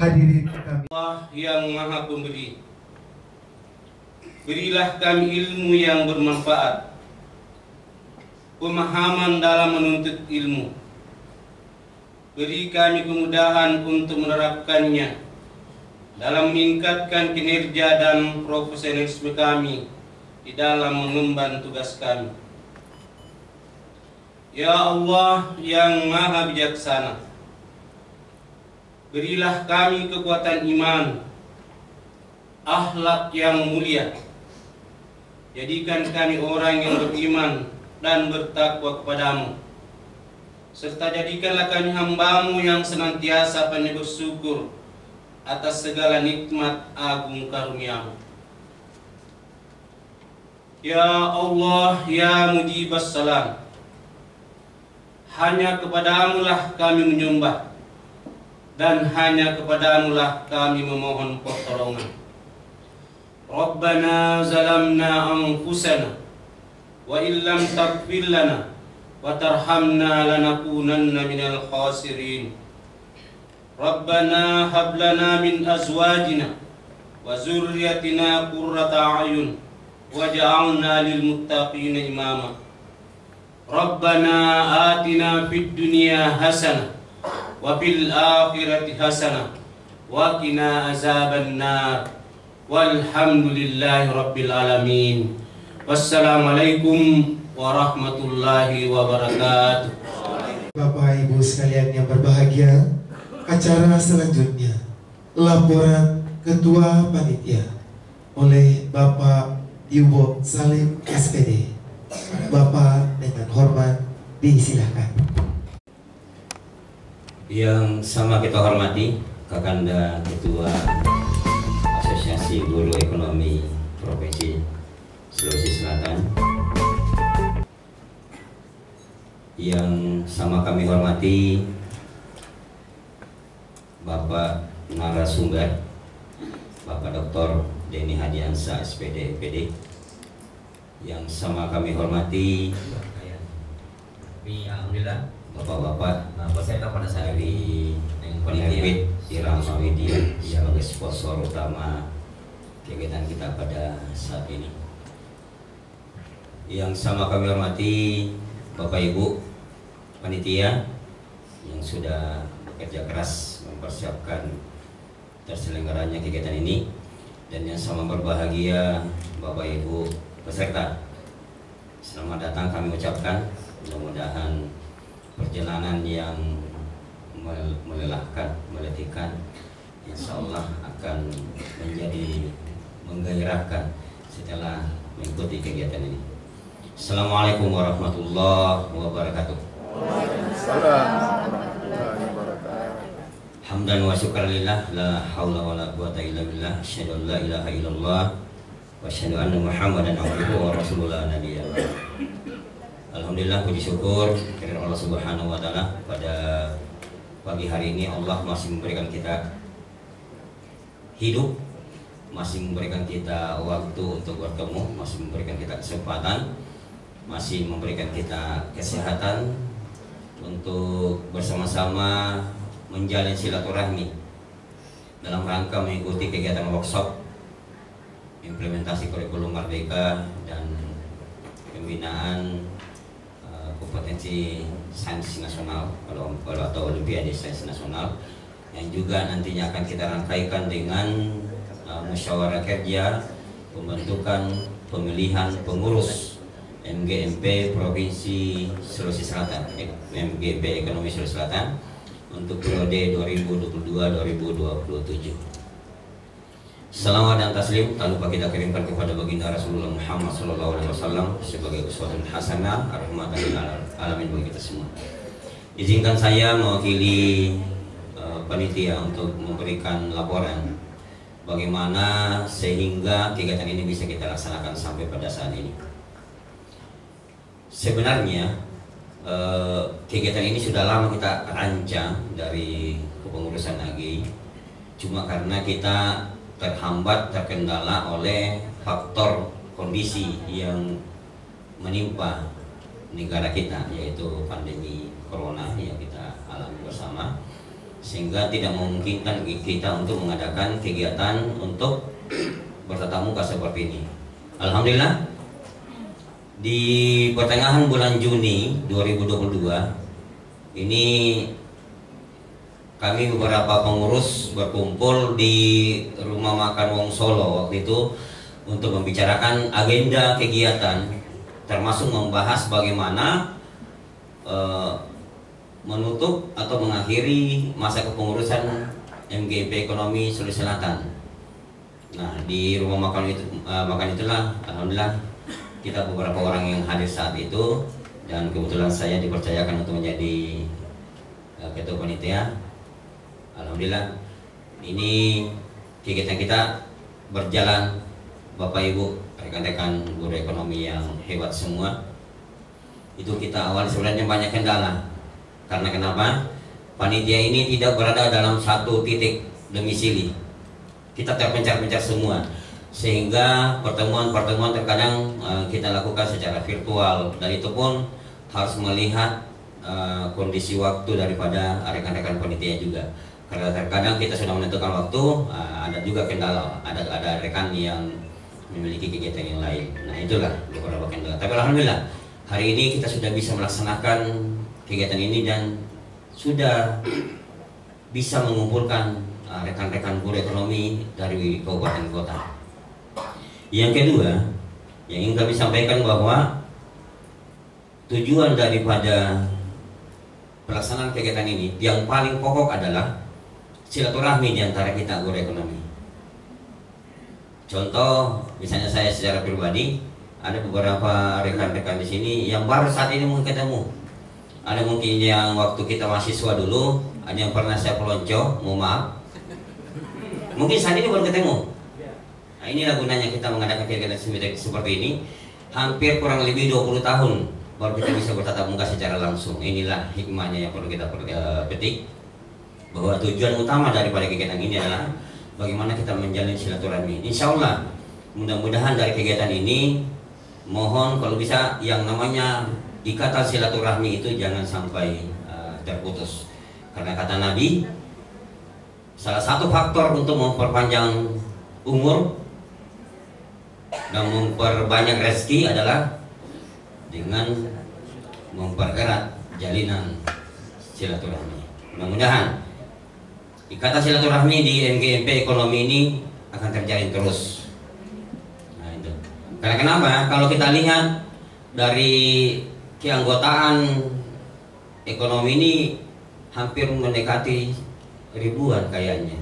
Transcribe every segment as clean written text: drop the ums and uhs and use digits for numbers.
Hadirin kami, Allah yang Maha Pemberi, berilah kami ilmu yang bermanfaat, pemahaman dalam menuntut ilmu. Beri kami kemudahan untuk menerapkannya dalam meningkatkan kinerja dan profesionalisme kami di dalam mengemban tugas kami. Ya Allah yang Maha Bijaksana, berilah kami kekuatan iman, akhlak yang mulia. Jadikan kami orang yang beriman dan bertakwa kepadamu, serta jadikanlah kami hamba-Mu yang senantiasa pandai bersyukur atas segala nikmat agung karunia-Mu. Ya Allah, ya Mujibas Salam, hanya kepadamu lah kami menyembah, dan hanya kepadamu lah kami memohon pertolongan. Rabbana zalamna anfusana wa illam taghfir lana wa tarhamna lanakunanna minal khasirin. Rabbana hab lana min azwajina wa zurriyyatina qurrata a'yun waj'alna lil muttaqina imama. Rabbana atina fid dunya hasanah wa fil akhirati hasanah wa qina azabannar. Walhamdulillahi rabbil alamin. Wassalamualaikum warahmatullahi wabarakatuh. Bapak Ibu sekalian yang berbahagia, acara selanjutnya laporan Ketua Panitia oleh Bapak Yubo Salim SPD. Bapak dengan hormat disilakan. Yang sama kita hormati Kakanda Ketua Asosiasi Guru Ekonomi Provinsi Sulawesi Selatan, yang sama kami hormati Bapak narasumber Bapak Dr. Denny Hadiansa SPD MPD, yang sama kami hormati alhamdulillah Bapak-bapak peserta pada saat ini, penerbit Irama Media sebagai sponsor utama kegiatan kita pada saat ini. Yang sama kami hormati Bapak Ibu panitia yang sudah bekerja keras mempersiapkan terselenggaranya kegiatan ini, dan yang sama berbahagia Bapak Ibu peserta, selamat datang kami ucapkan. Mudah-mudahan perjalanan yang melelahkan, meletihkan, insya Allah akan menjadi menggairahkan setelah mengikuti kegiatan ini. Assalamualaikum warahmatullahi wabarakatuh. Hamdan wa syukralillah, la haula wa la quwata illa billah, asyhadu an la ilaha illallah wa asyhadu anna Muhammadan abduhu wa rasulullah nabiyya. Alhamdulillah, puji syukur kepada Allah Subhanahu wa taala, pada pagi hari ini Allah masih memberikan kita hidup, masih memberikan kita waktu untuk bertemu, masih memberikan kita kesempatan, masih memberikan kita kesehatan untuk bersama-sama menjalin silaturahmi dalam rangka mengikuti kegiatan workshop implementasi kurikulum Merdeka dan pembinaan kompetensi sains nasional atau Olimpiade Sains Nasional, yang juga nantinya akan kita rangkaikan dengan musyawarah kerja pembentukan pemilihan pengurus MGMP Provinsi Sulawesi Selatan, MGP Ekonomi Sulawesi Selatan untuk periode 2022-2027. Salawat dan taslim tak lupa kita kirimkan kepada baginda Rasulullah Muhammad SAW sebagai uswatun hasanah, rahmatan lil alamin bagi kita semua. Izinkan saya mewakili panitia untuk memberikan laporan bagaimana sehingga kegiatan ini bisa kita laksanakan sampai pada saat ini. Sebenarnya kegiatan ini sudah lama kita rancang dari kepengurusan AGI, cuma karena kita terhambat, terkendala oleh faktor kondisi yang menimpa negara kita, yaitu pandemi corona yang kita alami bersama, sehingga tidak memungkinkan kita untuk mengadakan kegiatan untuk bertatap muka seperti ini. Alhamdulillah di pertengahan bulan Juni 2022 ini kami beberapa pengurus berkumpul di Rumah Makan Wong Solo waktu itu untuk membicarakan agenda kegiatan, termasuk membahas bagaimana menutup atau mengakhiri masa kepengurusan MGP Ekonomi Sulawesi Selatan. Nah, di rumah makan itulah alhamdulillah kita beberapa orang yang hadir saat itu, dan kebetulan saya dipercayakan untuk menjadi ketua panitia. Alhamdulillah ini kegiatan kita berjalan, Bapak Ibu, rekan-rekan guru ekonomi yang hebat semua. Itu kita awal sebenarnya banyak kendala. Karena kenapa? Panitia ini tidak berada dalam satu titik domisili. Kita terpencar-pencar semua, sehingga pertemuan-pertemuan terkadang kita lakukan secara virtual, dan itu pun harus melihat kondisi waktu daripada rekan-rekan panitia juga. Karena terkadang kita sudah menentukan waktu, ada juga kendala, ada rekan yang memiliki kegiatan yang lain. Nah, itulah beberapa kendala. Tapi alhamdulillah hari ini kita sudah bisa melaksanakan kegiatan ini dan sudah bisa mengumpulkan rekan-rekan guru ekonomi dari kabupaten kota. Yang kedua, yang ingin kami sampaikan bahwa tujuan daripada pelaksanaan kegiatan ini yang paling pokok adalah silaturahmi di antara kita guru ekonomi. Contoh, misalnya saya secara pribadi, ada beberapa rekan-rekan di sini yang baru saat ini mungkin ketemu. Ada mungkin yang waktu kita mahasiswa dulu, ada yang pernah saya pelonco, mohon maaf. Mungkin saat ini baru ketemu. Nah, inilah gunanya kita mengadakan kegiatan seperti ini. Hampir kurang lebih 20 tahun baru kita bisa bertatap muka secara langsung. Inilah hikmahnya yang perlu kita petik, bahwa tujuan utama daripada kegiatan ini adalah bagaimana kita menjalin silaturahmi. Insya Allah mudah-mudahan dari kegiatan ini, mohon kalau bisa yang namanya ikatan silaturahmi itu jangan sampai terputus. Karena kata Nabi, salah satu faktor untuk memperpanjang umur dan memperbanyak rezeki adalah dengan mempererat jalinan silaturahmi. Mudah-mudahan ikatan silaturahmi di MGP Ekonomi ini akan terjalin terus. Nah, itu. Karena kenapa? Kalau kita lihat dari keanggotaan ekonomi ini hampir mendekati ribuan kayaknya.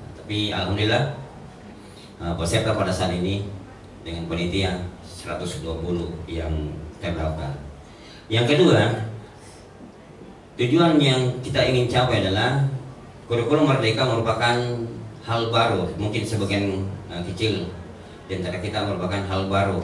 Nah, tapi alhamdulillah peserta pada saat ini dengan panitia 120 yang terdaftar. Yang kedua, tujuan yang kita ingin capai adalah kurikulum Merdeka merupakan hal baru. Mungkin sebagian kecil di antara kita merupakan hal baru.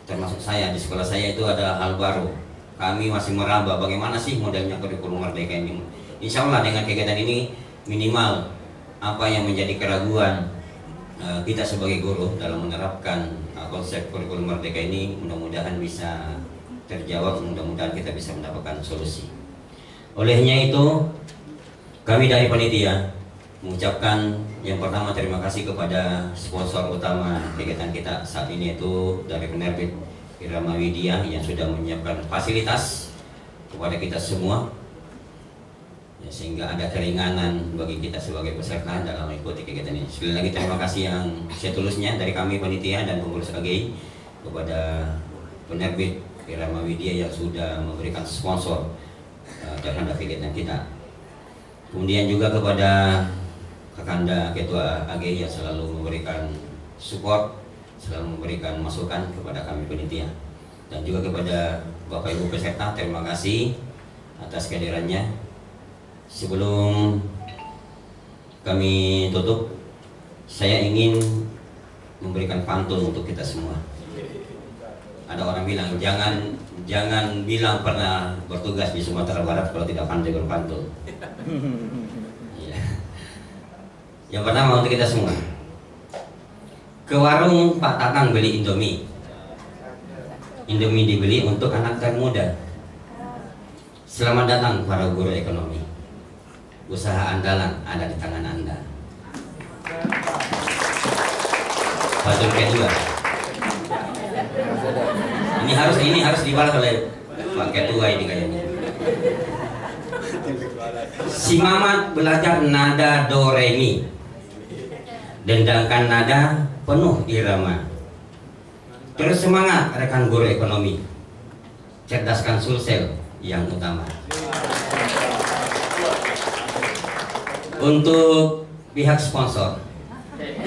Termasuk saya, di sekolah saya itu adalah hal baru. Kami masih meraba bagaimana sih modelnya kurikulum Merdeka ini. Insya Allah dengan kegiatan ini minimal apa yang menjadi keraguan kita sebagai guru dalam menerapkan konsep kurikulum Merdeka ini mudah-mudahan bisa terjawab, mudah-mudahan kita bisa mendapatkan solusi. Olehnya itu kami dari panitia mengucapkan yang pertama terima kasih kepada sponsor utama kegiatan kita saat ini, yaitu dari penerbit Irama Widya yang sudah menyiapkan fasilitas kepada kita semua, ya, sehingga ada keringanan bagi kita sebagai peserta dalam mengikuti kegiatan ini. Sekali lagi terima kasih yang setulusnya dari kami panitia dan pengurus AGI kepada penerbit Irama Widya yang sudah memberikan sponsor terhadap kegiatan kita. Kemudian juga kepada Kakanda Ketua AGI yang selalu memberikan support, selalu memberikan masukan kepada kami panitia, dan juga kepada Bapak Ibu peserta terima kasih atas kehadirannya. Sebelum kami tutup, saya ingin memberikan pantun untuk kita semua. Ada orang bilang jangan bilang pernah bertugas di Sumatera Barat kalau tidak pandai berpantun. Ya. Yang pertama untuk kita semua, ke warung Pak Tatang beli Indomie. Indomie dibeli untuk anak termuda. Selamat datang para guru ekonomi. usaha andalan ada di tangan Anda. Patut kedua. Ini harus dibalas oleh Pak Ketua ini kayaknya. Si Mamat belajar nada do re mi, dendangkan nada penuh irama. Terus semangat rekan guru ekonomi, cerdaskan sulsel yang utama. Untuk pihak sponsor,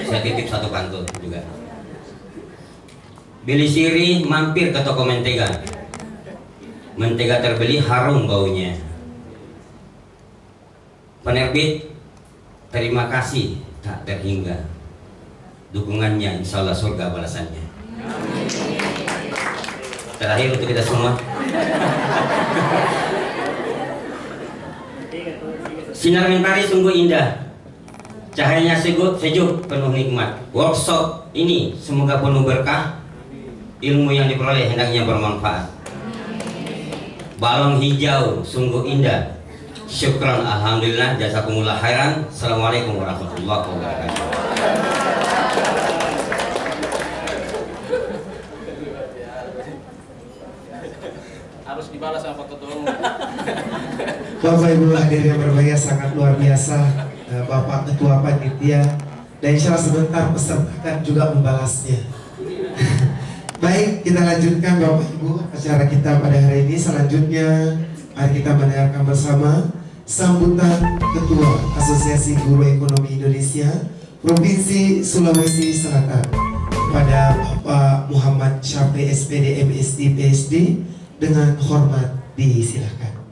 saya titip satu pantun juga. Beli siri mampir ke toko mentega, mentega terbeli harum baunya. Penerbit, terima kasih tak terhingga, dukungannya insya Allah surga balasannya. Terakhir untuk kita semua, sinar mentari sungguh indah, cahayanya sejuk penuh nikmat. Workshop ini semoga penuh berkah, ilmu yang diperoleh hendaknya bermanfaat. Balon hijau sungguh indah. Syukran, alhamdulillah, jazakumullah khairan. Assalamualaikum warahmatullahi wabarakatuh. Harus dibalas sama Pak Ketua Umum. Bapak Ibu hadirin yang berbahagia, sangat luar biasa Bapak Ketua Panitia, dan insya Allah sebentar peserta akan juga membalasnya. Baik, kita lanjutkan Bapak Ibu acara kita pada hari ini. Selanjutnya mari kita mendengarkan bersama sambutan Ketua Asosiasi Guru Ekonomi Indonesia Provinsi Sulawesi Selatan kepada Bapak Muhammad Syafi SPD MSc PSD. Dengan hormat disilakan.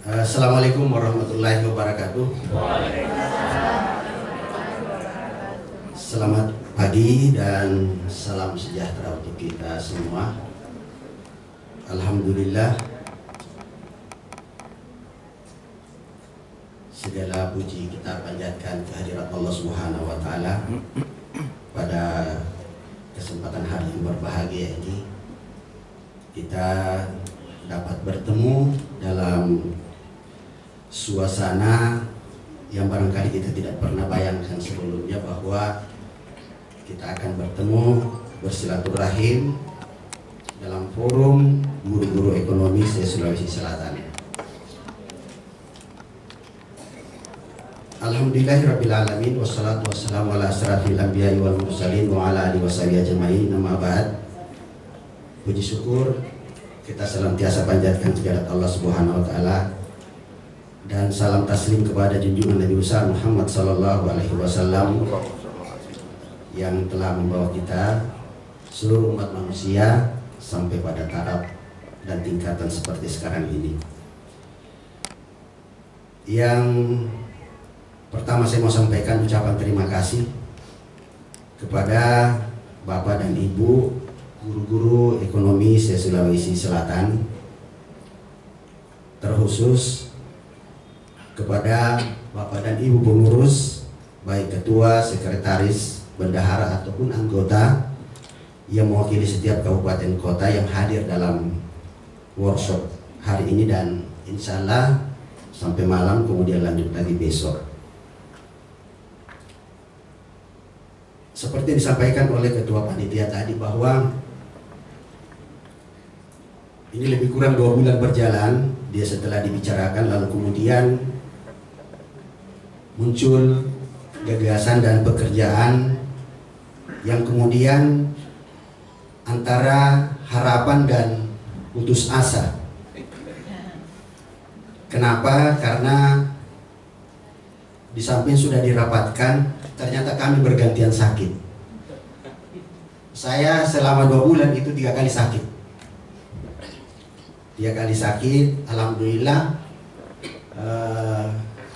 Assalamualaikum warahmatullahi wabarakatuh. Selamat pagi dan salam sejahtera untuk kita semua. Alhamdulillah, segala puji kita panjatkan kehadirat Allah Subhanahu wa taala pada kesempatan hari yang berbahagia ini. Kita dapat bertemu dalam suasana yang barangkali kita tidak pernah bayangkan sebelumnya, bahwa kita akan bertemu bersilaturahim dalam forum guru-guru ekonomi se-Sulawesi Selatan. Alhamdulillahirabbil alamin, wassalatu wassalamu ala asyrafil anbiya'i wal mursalin wa ala alihi washabihi ajmain. Amma ba'd. Puji syukur kita senantiasa panjatkan kehadirat Allah Subhanahu wa taala, dan salam taslim kepada junjungan Nabi besar Muhammad sallallahu alaihi wasallam yang telah membawa kita seluruh umat manusia sampai pada taraf dan tingkatan seperti sekarang ini. Yang pertama saya mau sampaikan ucapan terima kasih kepada Bapak dan Ibu guru-guru ekonomi se-Sulawesi Selatan, terkhusus kepada Bapak dan Ibu pengurus, baik ketua, sekretaris, bendahara ataupun anggota yang mewakili setiap kabupaten kota yang hadir dalam workshop hari ini, dan insya Allah sampai malam, kemudian lanjut lagi besok. Seperti disampaikan oleh ketua panitia tadi, bahwa ini lebih kurang 2 bulan berjalan, dia setelah dibicarakan, lalu kemudian muncul gagasan dan pekerjaan yang kemudian antara harapan dan putus asa. Kenapa? Karena di samping sudah dirapatkan, ternyata kami bergantian sakit. Saya selama 2 bulan itu 3 kali sakit. 3 kali sakit, alhamdulillah.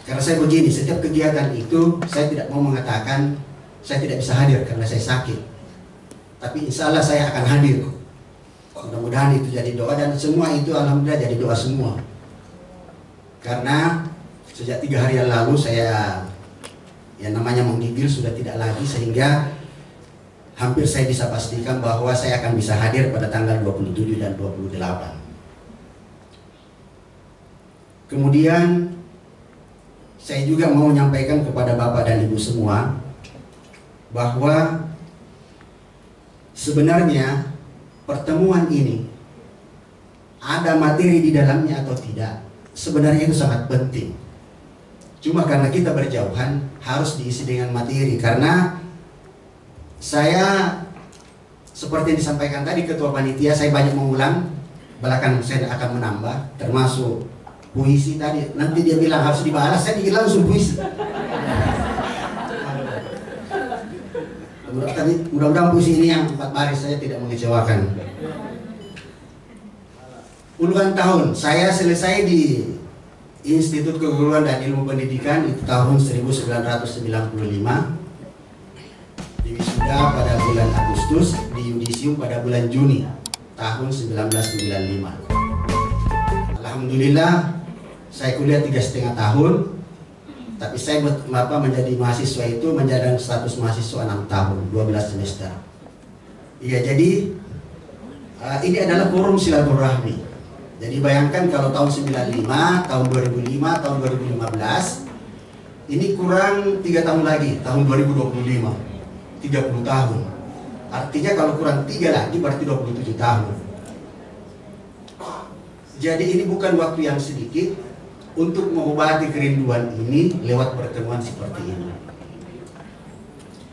Karena saya begini, setiap kegiatan itu saya tidak mau mengatakan saya tidak bisa hadir karena saya sakit, tapi insya Allah saya akan hadir. Mudah-mudahan itu jadi doa, dan semua itu alhamdulillah jadi doa semua. Karena sejak 3 hari yang lalu saya yang namanya menggigil sudah tidak lagi, sehingga hampir saya bisa pastikan bahwa saya akan bisa hadir pada tanggal 27 dan 28. Kemudian saya juga mau menyampaikan kepada Bapak dan Ibu semua bahwa sebenarnya pertemuan ini ada materi di dalamnya atau tidak, sebenarnya itu sangat penting. Cuma karena kita berjauhan harus diisi dengan materi, karena saya seperti yang disampaikan tadi Ketua Panitia, saya banyak mengulang, belakangan saya akan menambah, termasuk puisi tadi. Nanti dia bilang harus dibalas, saya bilang langsung puisi. Mudah-mudahan puisi ini yang 4 baris saya tidak mengecewakan. Puluhan tahun saya selesai di Institut Keguruan dan Ilmu Pendidikan itu tahun 1995. Di wisuda pada bulan Agustus, di yudisium pada bulan Juni tahun 1995. Alhamdulillah saya kuliah 3,5 tahun, tapi saya menjadi mahasiswa itu menjadi status mahasiswa 6 tahun, 12 semester. Iya, jadi ini adalah forum silaturahmi. Jadi bayangkan kalau tahun 95, tahun 2005, tahun 2015, ini kurang 3 tahun lagi, tahun 2025, 30 tahun. Artinya kalau kurang 3 lagi berarti 27 tahun. Jadi ini bukan waktu yang sedikit untuk mengobati kerinduan ini lewat pertemuan seperti ini.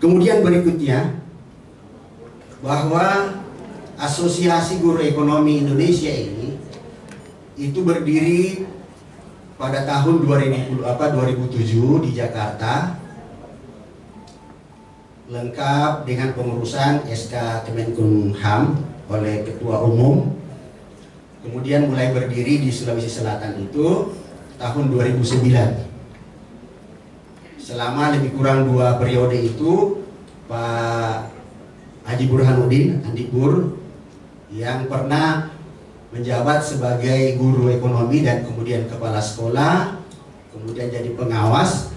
Kemudian berikutnya, bahwa Asosiasi Guru Ekonomi Indonesia ini itu berdiri pada tahun 2007 di Jakarta, lengkap dengan pengurusan SK Kemenkumham oleh Ketua Umum. Kemudian mulai berdiri di Sulawesi Selatan itu tahun 2009. Selama lebih kurang 2 periode itu Pak Haji Burhanuddin Andikbur yang pernah menjabat sebagai guru ekonomi dan kemudian kepala sekolah, kemudian jadi pengawas,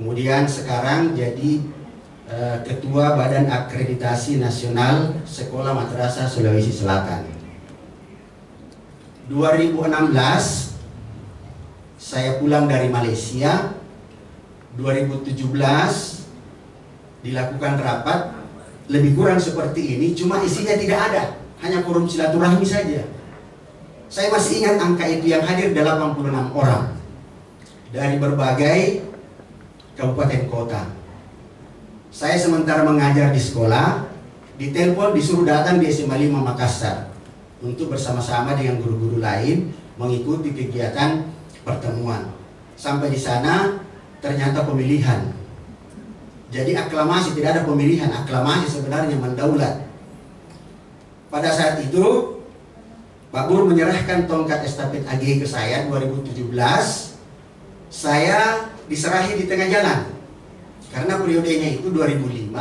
kemudian sekarang jadi Ketua Badan Akreditasi Nasional Sekolah Madrasah Sulawesi Selatan. 2016 saya pulang dari Malaysia. 2017 dilakukan rapat lebih kurang seperti ini, cuma isinya tidak ada, hanya forum silaturahmi saja. Saya masih ingat angka itu yang hadir 86 orang dari berbagai kabupaten kota. Saya sementara mengajar di sekolah, ditelepon disuruh datang di SMA 5 Makassar untuk bersama-sama dengan guru-guru lain mengikuti kegiatan pertemuan. Sampai di sana ternyata pemilihan. Jadi aklamasi, tidak ada pemilihan, aklamasi sebenarnya mendaulat. Pada saat itu Pak Bur menyerahkan tongkat estafet AG ke saya 2017. Saya diserahi di tengah jalan. Karena periodenya itu 2015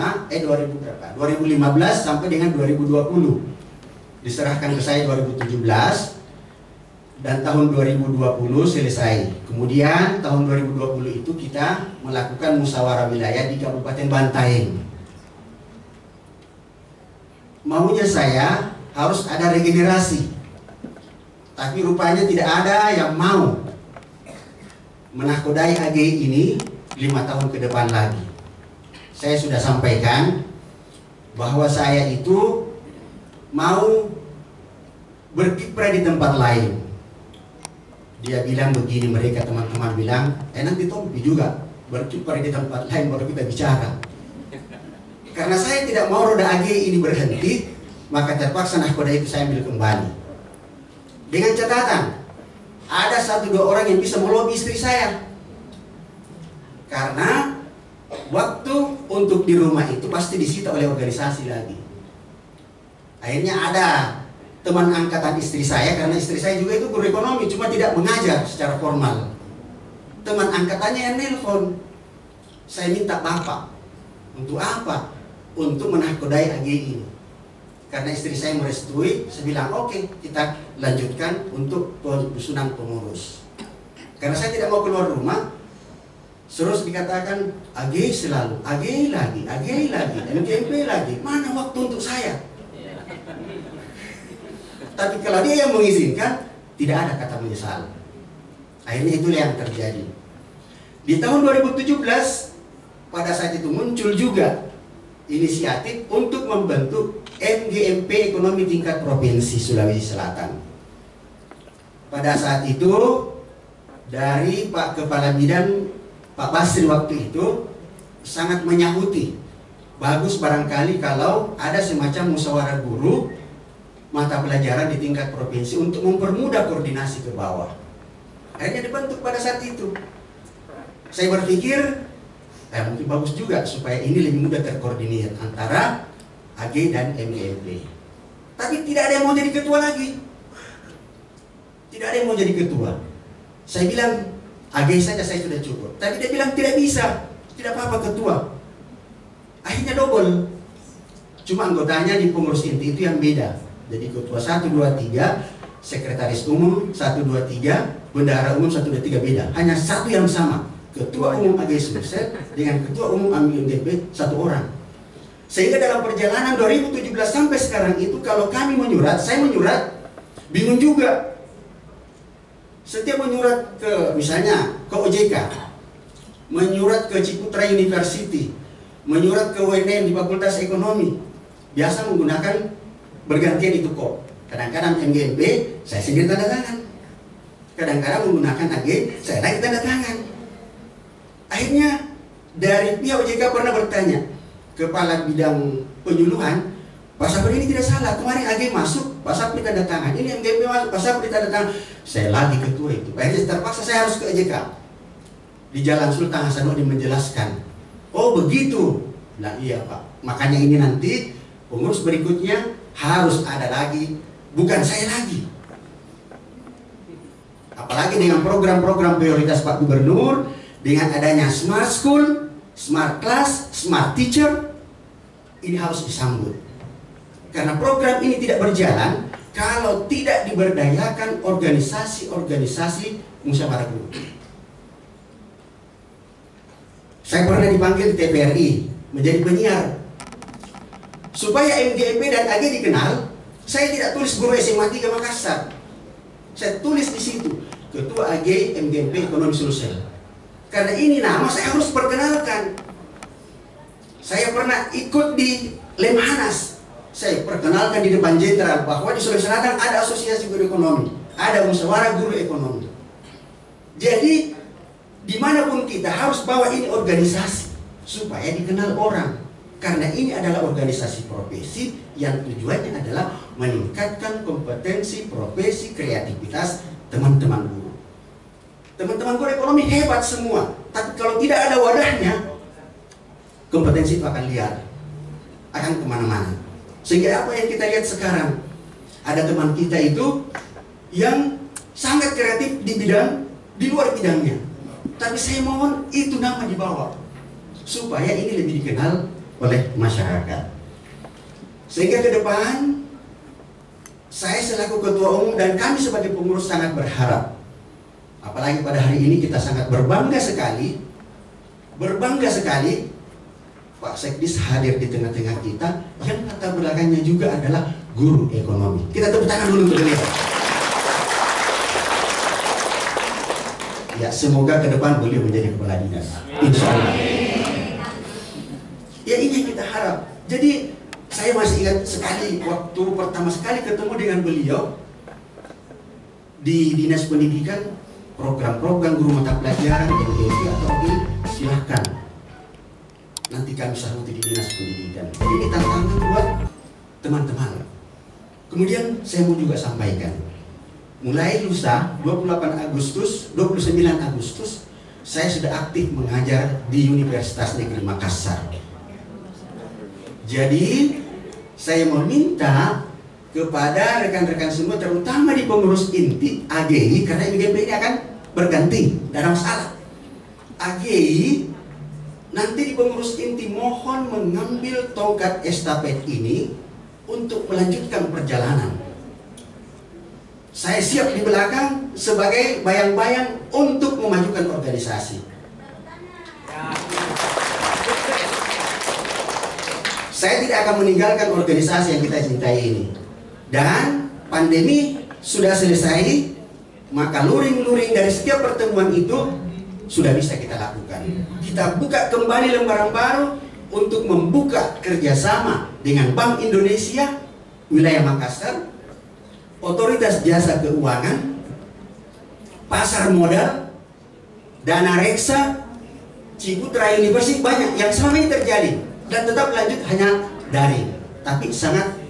sampai dengan 2020. Diserahkan ke saya 2017 dan tahun 2020 selesai. Kemudian tahun 2020 itu kita melakukan musyawarah wilayah di Kabupaten Bantaeng. Maunya saya harus ada regenerasi. Tapi rupanya tidak ada yang mau menakodai AG ini 5 tahun ke depan lagi. Saya sudah sampaikan bahwa saya itu mau berkiprah di tempat lain. Dia bilang begini, mereka teman-teman bilang, nanti Tompi juga berkiprah di tempat lain baru kita bicara. Karena saya tidak mau roda AG ini berhenti, maka terpaksa nahkoda itu saya ambil kembali. Dengan catatan, ada 1-2 orang yang bisa melobi istri saya. Karena waktu untuk di rumah itu pasti disita oleh organisasi lagi. Akhirnya ada teman angkatan istri saya, karena istri saya juga itu guru ekonomi, cuma tidak mengajar secara formal. Teman angkatannya yang nelpon, saya minta Bapak. Untuk apa? Untuk menahkodai AG ini. Karena istri saya merestui, saya bilang oke, kita lanjutkan untuk penyusunan pengurus. Karena saya tidak mau keluar rumah, terus dikatakan AG selalu, AG lagi, MGMP lagi. Mana waktu untuk saya? Tapi kalau dia yang mengizinkan, tidak ada kata menyesal. Akhirnya itulah yang terjadi. Di tahun 2017 pada saat itu muncul juga inisiatif untuk membentuk MGMP Ekonomi Tingkat Provinsi Sulawesi Selatan. Pada saat itu dari Pak Kepala Bidang Pak Basri waktu itu sangat menyahuti, bagus barangkali kalau ada semacam musyawarah guru mata pelajaran di tingkat provinsi untuk mempermudah koordinasi ke bawah. Akhirnya dibentuk pada saat itu. Saya berpikir mungkin bagus juga supaya ini lebih mudah terkoordinir antara AG dan MGMP. Tapi tidak ada yang mau jadi ketua lagi. Tidak ada yang mau jadi ketua. Saya bilang AG saja saya sudah cukup. Tapi dia bilang tidak bisa, tidak apa-apa ketua. Akhirnya double. Cuma anggotanya di pengurus inti itu yang beda. Jadi ketua 1, 2, 3, sekretaris umum 1, 2, 3, bendahara umum 1, 2, 3 beda. Hanya satu yang sama. Ketua umum AG Sulsel dengan ketua umum MGMP satu orang. Sehingga dalam perjalanan 2017 sampai sekarang itu kalau kami menyurat, saya menyurat, bingung juga. Setiap menyurat ke misalnya ke OJK, menyurat ke Ciputra University, menyurat ke UNM di Fakultas Ekonomi, biasa menggunakan bergantian itu kok. Kadang-kadang MGMP saya sendiri tanda tangan, kadang-kadang menggunakan AG saya lagi tanda tangan. Akhirnya dari pihak OJK pernah bertanya kepala bidang penyuluhan, Pak Sapri ini tidak salah, kemarin AG masuk, Pak Sapri tanda tangan, ini MGMP masuk, Pak Sapri tanda tangan. Saya lagi ketua itu. Akhirnya terpaksa saya harus ke OJK. Di Jalan Sultan Hasanuddin menjelaskan, oh begitu. Nah iya Pak, makanya ini nanti pengurus berikutnya harus ada lagi, bukan saya lagi. Apalagi dengan program-program prioritas Pak Gubernur, dengan adanya smart school, smart class, smart teacher, ini harus disambut. Karena program ini tidak berjalan kalau tidak diberdayakan organisasi-organisasi musyawarah guru. Saya pernah dipanggil di TVRI menjadi penyiar. Supaya MGMP dan AG dikenal, saya tidak tulis guru SMA 3 Makassar. Saya tulis di situ, Ketua AG MGMP Ekonomi Sulsel. Karena ini nama saya harus perkenalkan. Saya pernah ikut di Lemhanas. Saya perkenalkan di depan jenderal bahwa di Sulawesi Selatan ada asosiasi guru ekonomi, ada musyawarah guru ekonomi. Jadi dimanapun kita harus bawa ini organisasi supaya dikenal orang. Karena ini adalah organisasi profesi yang tujuannya adalah meningkatkan kompetensi, profesi, kreativitas teman-teman guru. Teman-teman guru ekonomi hebat semua, tapi kalau tidak ada wadahnya, kompetensi itu akan liar, akan kemana-mana. Sehingga apa yang kita lihat sekarang, ada teman kita itu yang sangat kreatif di bidang, di luar bidangnya. Tapi saya mohon itu nama dibawa, supaya ini lebih dikenal oleh masyarakat. Sehingga ke depan, saya selaku ketua umum dan kami sebagai pengurus sangat berharap, apalagi pada hari ini kita sangat berbangga sekali Pak Sekdis hadir di tengah-tengah kita yang latar belakangnya juga adalah guru ekonomi. Kita tepuk tangan dulu untuk beliau. Ya, semoga ke depan beliau menjadi kepala dinas. Insya Allah. Ya, ini yang kita harap. Jadi saya masih ingat sekali waktu pertama sekali ketemu dengan beliau di Dinas Pendidikan, program-program guru mata pelajaran MGMP atau ini silahkan nanti kami sahuti di Dinas Pendidikan. Ini tantangan buat teman-teman. Kemudian saya mau juga sampaikan, mulai lusa 28 Agustus, 29 Agustus, saya sudah aktif mengajar di Universitas Negeri Makassar. Jadi saya mau minta kepada rekan-rekan semua, terutama di pengurus inti AGI, karena MGMP ini akan berganti, tidak ada masalah. AGI nanti di pengurus inti mohon mengambil tongkat estafet ini untuk melanjutkan perjalanan. Saya siap di belakang sebagai bayang-bayang untuk memajukan organisasi. Saya tidak akan meninggalkan organisasi yang kita cintai ini. Dan pandemi sudah selesai, maka luring-luring dari setiap pertemuan itu sudah bisa kita lakukan. Kita buka kembali lembaran baru untuk membuka kerjasama dengan Bank Indonesia wilayah Makassar, Otoritas Jasa Keuangan, Pasar Modal, Dana Reksa, Ciputra University, banyak yang selama ini terjadi dan tetap lanjut hanya daring, tapi sangat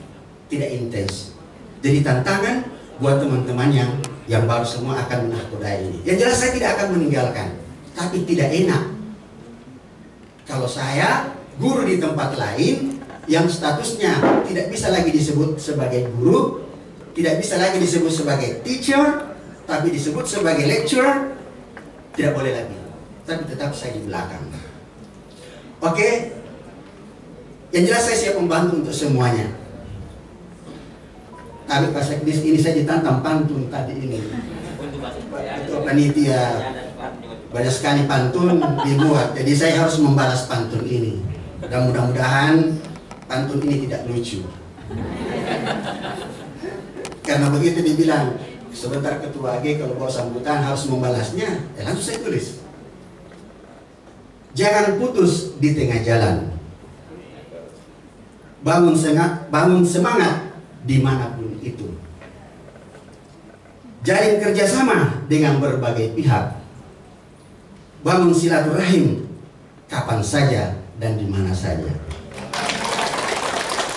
tidak intens. Jadi tantangan buat teman-teman yang baru semua akan menakodai ini. Yang jelas saya tidak akan meninggalkan, tapi tidak enak kalau saya guru di tempat lain yang statusnya tidak bisa lagi disebut sebagai guru, tidak bisa lagi disebut sebagai teacher, tapi disebut sebagai lecturer, tidak boleh lagi. Tapi tetap saya di belakang. Oke, yang jelas saya siap membantu untuk semuanya. Tapi Pak Sekdis ini saya ditantang pantun tadi ini. Itu panitia banyak sekali pantun dibuat, jadi saya harus membalas pantun ini. Dan mudah-mudahan pantun ini tidak lucu. Karena begitu dibilang sebentar Ketua AG kalau bawa sambutan harus membalasnya, ya langsung saya tulis. Jangan putus di tengah jalan. Bangun semangat dimanapun itu. Jalin kerjasama dengan berbagai pihak. Bangun silaturahim kapan saja dan di mana saja.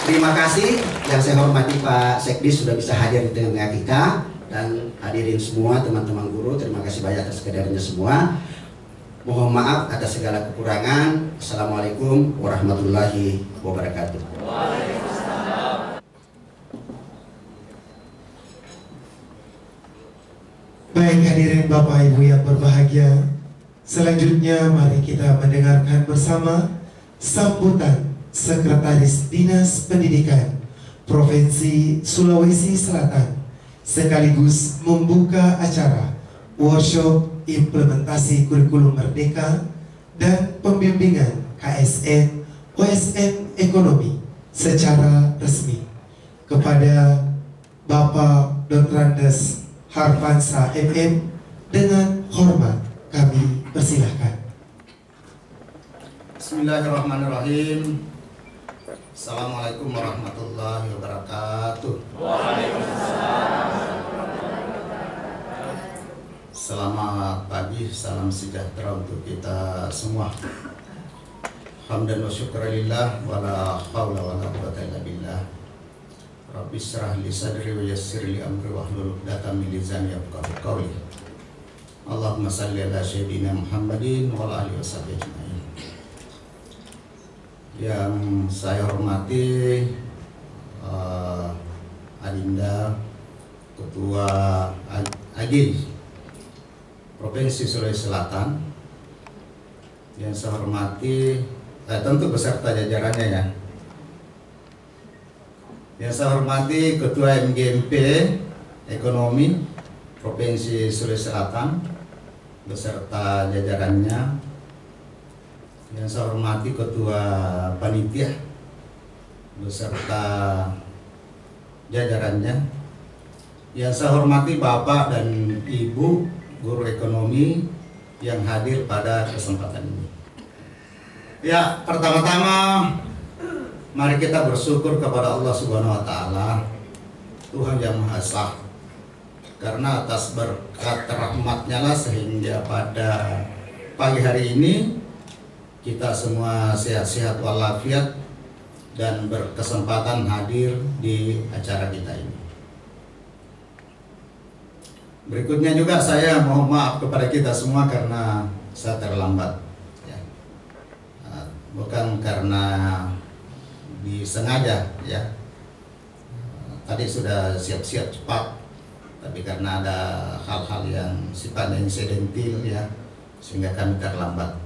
Terima kasih yang saya hormati Pak Sekdis sudah bisa hadir di tengah kita, dan hadirin semua teman-teman guru, terima kasih banyak atas kehadirannya semua. Mohon maaf atas segala kekurangan. Assalamualaikum warahmatullahi wabarakatuh. Baik hadirin Bapak Ibu yang berbahagia, selanjutnya mari kita mendengarkan bersama sambutan Sekretaris Dinas Pendidikan Provinsi Sulawesi Selatan sekaligus membuka acara workshop implementasi kurikulum merdeka dan pembimbingan KSN OSN ekonomi secara resmi. Kepada Bapak Dr. Andes Harpansa MM dengan hormat kami persilahkan. Bismillahirrahmanirrahim. Assalamualaikum warahmatullahi wabarakatuh. Selamat pagi, salam sejahtera untuk kita semua. Hamdan wa syukurillah, wala hawla wala quwwata illa billah. Rabbi syrah li sadri wa yassir li amri wa hlul 'uqdatam min lisani yafqahu qawli. Allahumma salli ala sayyidina Muhammadin wa ala alihi washabihi ajmain. Yang saya hormati Adinda Ketua AG Provinsi Sulawesi Selatan, yang saya hormati tentu beserta jajarannya ya. Yang saya hormati Ketua MGMP Ekonomi Provinsi Sulawesi Selatan beserta jajarannya. Yang saya hormati Ketua Panitia beserta jajarannya. Yang saya hormati Bapak dan Ibu guru ekonomi yang hadir pada kesempatan ini. Ya, pertama-tama mari kita bersyukur kepada Allah Subhanahu wa taala, Tuhan yang Maha Esa. Karena atas berkat rahmat-Nya lah sehingga pada pagi hari ini kita semua sehat-sehat walafiat dan berkesempatan hadir di acara kita ini. Berikutnya juga saya mohon maaf kepada kita semua karena saya terlambat ya. Bukan karena disengaja ya. Tadi sudah siap-siap cepat, tapi karena ada hal-hal yang sifatnya insidentil ya, sehingga kami terlambat.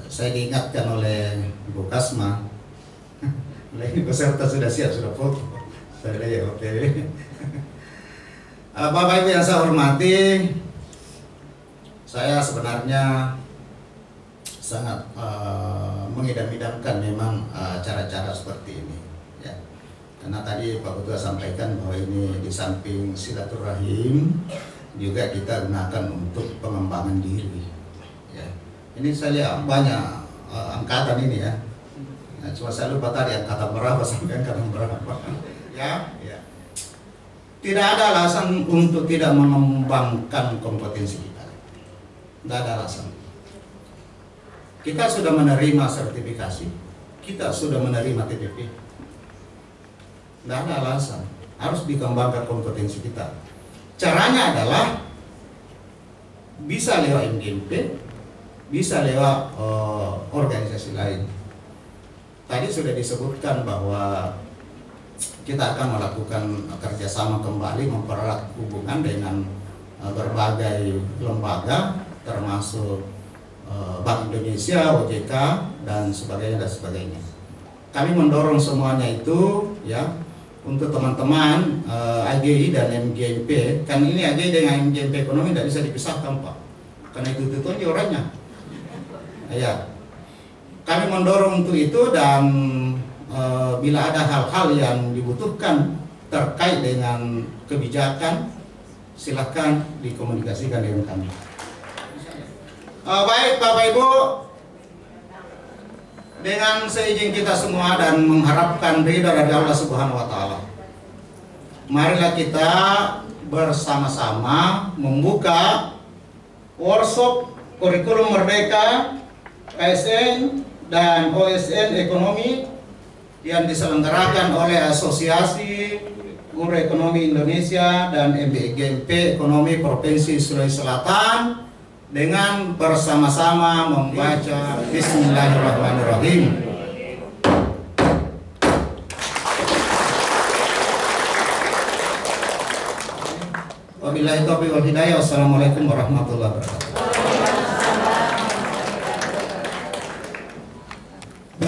Saya diingatkan oleh Ibu Kasma, ini peserta sudah siap, sudah foto. Saya lihat oke. Bapak Ibu yang saya hormati, saya sebenarnya sangat mengidam-idamkan memang cara-cara seperti ini ya. Karena tadi Pak Ketua sampaikan bahwa ini di samping silaturahim juga kita gunakan untuk pengembangan diri. Ya. Ini saya lihat banyak angkatan ini ya. Nah, cuma saya lupa tadi angkatan berapa sampai angkatan berapa. Ya, ya. Tidak ada alasan untuk tidak mengembangkan kompetensi kita. Tidak ada alasan. Kita sudah menerima sertifikasi, kita sudah menerima TPP. Tidak ada alasan, harus dikembangkan kompetensi kita. Caranya adalah bisa lewat MGMP, bisa lewat organisasi lain. Tadi sudah disebutkan bahwa kita akan melakukan kerjasama kembali, mempererat hubungan dengan berbagai lembaga, termasuk Bank Indonesia, OJK, dan sebagainya. Kami mendorong semuanya itu ya untuk teman-teman AGI dan MGMP. Kan ini AGI dengan MGMP ekonomi tidak bisa dipisahkan Pak, karena itu aja orangnya. Ya, kami mendorong untuk itu, dan bila ada hal-hal yang dibutuhkan terkait dengan kebijakan, silakan dikomunikasikan dengan kami. Baik Bapak Ibu, dengan seizin kita semua dan mengharapkan ridha dari Allah Subhanahu wa Ta'ala, marilah kita bersama-sama membuka workshop kurikulum Merdeka KSN dan OSN Ekonomi yang diselenggarakan oleh Asosiasi Guru Ekonomi Indonesia dan MGMP Ekonomi Provinsi Sulawesi Selatan, dengan bersama-sama membaca Bismillahirrahmanirrahim. Wabillahi taufiq wal hidayah. Wassalamualaikum warahmatullahi wabarakatuh.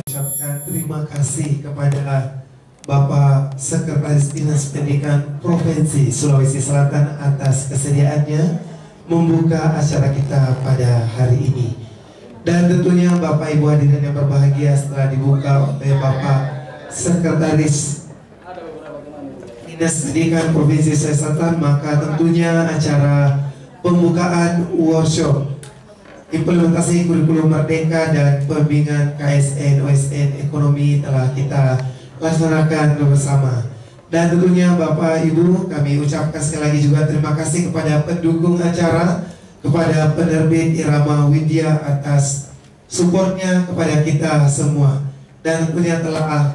Ucapkan terima kasih kepada Bapak Sekretaris Dinas Pendidikan Provinsi Sulawesi Selatan atas kesediaannya membuka acara kita pada hari ini. Dan tentunya Bapak Ibu hadirin yang berbahagia, setelah dibuka oleh Bapak Sekretaris Dinas Pendidikan Provinsi Sulawesi Selatan, maka tentunya acara pembukaan workshop implementasi kurikulum Merdeka dan pembimbingan KSN OSN Ekonomi telah kita laksanakan bersama. Dan tentunya Bapak Ibu, kami ucapkan sekali lagi juga terima kasih kepada pendukung acara, kepada penerbit Irama Widya atas supportnya kepada kita semua, dan tentunya telah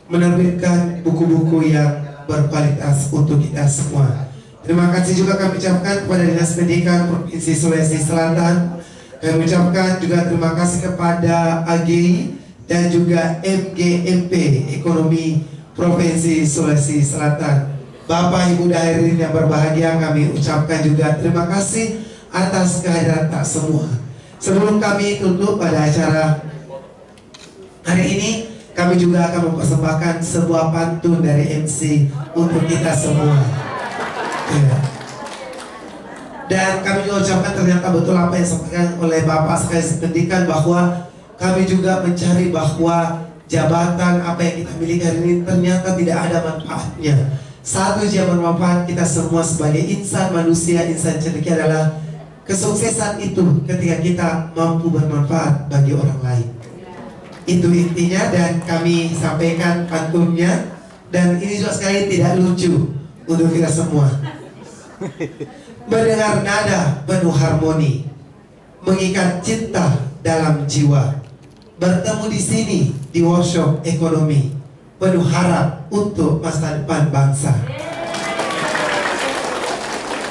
menerbitkan buku-buku yang berkualitas untuk kita semua. Terima kasih juga kami ucapkan kepada Dinas Pendidikan Provinsi Sulawesi Selatan. Kami ucapkan juga terima kasih kepada AGI dan juga MGMP Ekonomi Provinsi Sulawesi Selatan. Bapak Ibu hadirin yang berbahagia, kami ucapkan juga terima kasih atas kehadiran tak semua. Sebelum kami tutup pada acara hari ini, kami juga akan mempersembahkan sebuah pantun dari MC untuk kita semua. Ya. Dan kami juga ucapkan ternyata betul apa yang disampaikan oleh Bapak Sekretaris Pendidikan, bahwa kami juga mencari bahwa jabatan apa yang kita miliki hari ini ternyata tidak ada manfaatnya. Satu yang bermanfaat kita semua sebagai insan manusia, insan cendekia adalah kesuksesan itu ketika kita mampu bermanfaat bagi orang lain. Itu intinya, dan kami sampaikan pantunnya, dan ini juga sekali tidak lucu untuk kita semua. Mendengar nada penuh harmoni, mengikat cinta dalam jiwa. Bertemu di sini di workshop ekonomi, penuh harap untuk masa depan bangsa.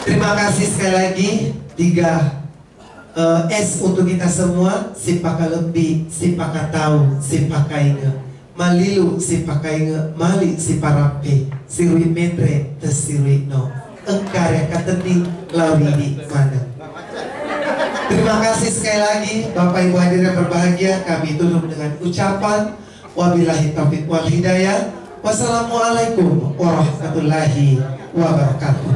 Terima kasih sekali lagi. 3 S untuk kita semua: sipaka lebih, sipaka tahu, sipaka inge, malilu sipaka inge, mali siparape, sirui metre tesirui no, engkare kateni lauri di mana. Terima kasih sekali lagi Bapak Ibu hadirin yang berbahagia. Kami tutup dengan ucapan wabillahi taufiq wal hidayah. Wassalamualaikum warahmatullahi wabarakatuh.